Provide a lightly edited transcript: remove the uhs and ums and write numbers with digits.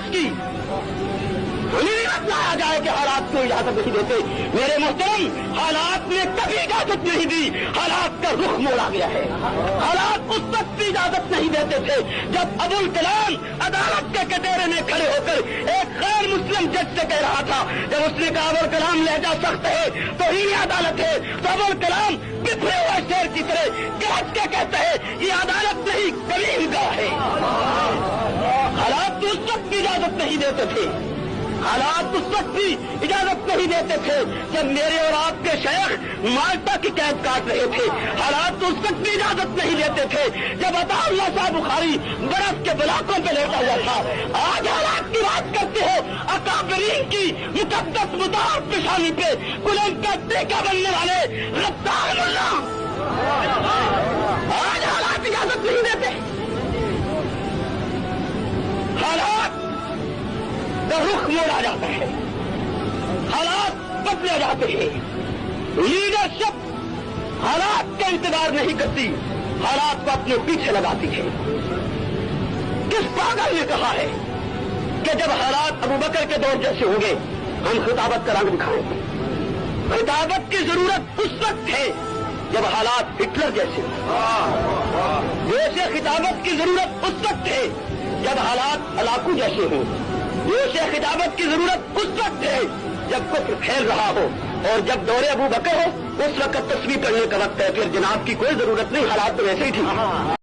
برداشت کی. ہمیں بتلایا جائے کہ حالات کو اجازت نہیں دیتے. میرے محترم، حالات نے کبھی اجازت نہیں دی. حالات کا رخ موڑا گیا ہے. حالات اس وقت بھی اجازت نہیں دیتے تھے جب ابوالکلام عدالت کے کٹہرے میں کھڑے ہو کر ایک غیر مسلم جج سے کہہ رہا تھا. جب اس نے کہا ابوالکلام لہجہ سخت ہے تو ہی عدالت ہے، تو ابوالکلام بکھرے ہوئے شیر کی طرح گرج کے کہتا ہے یہ عدالت نہیں کلیم گاہ ہے. حالات تو اس وقت بھی اجازت نہیں دیتے تھے. حالات اس وقت بھی اجازت نہیں دیتے تھے جب میرے اور آپ کے شیخ مالٹا کی قید کاٹ رہے تھے. حالات تو اس وقت بھی اجازت نہیں دیتے تھے جب عطا اللہ صاحب بخاری برف کے بلاکوں پہ لیٹا ہوا تھا. آج حالات کی بات کرتے ہو، اکابرین کی مقدس مدار پیشانی پہ کلن کا ٹیکا بننے والے غدار ملا. آج حالات اجازت نہیں دیتے. حالات کا رخ موڑا جاتا ہے، حالات بدلے جاتے ہیں. لیڈرشپ حالات کا انتظار نہیں کرتی، حالات کو اپنے پیچھے لگاتی ہے. کس پاگل نے کہا ہے کہ جب حالات ابو بکر کے دور جیسے ہوں گے ہم خطابت کا رنگ دکھائیں گے؟ خطابت کی ضرورت اس وقت ہے جب حالات ہٹلر جیسے ہوں. ویسے خطابت کی ضرورت اس وقت ہے جب حالات ہلاکو جیسے ہوں. ویسے خطابت کی ضرورت اس وقت ہے جب کفر پھیل رہا ہو، اور جب دور ابو بکر ہو اس وقت تسبیح پڑھنے کا وقت ہے. پھر جناب کی کوئی ضرورت نہیں، حالات تو ویسے ہی ٹھیک ہے.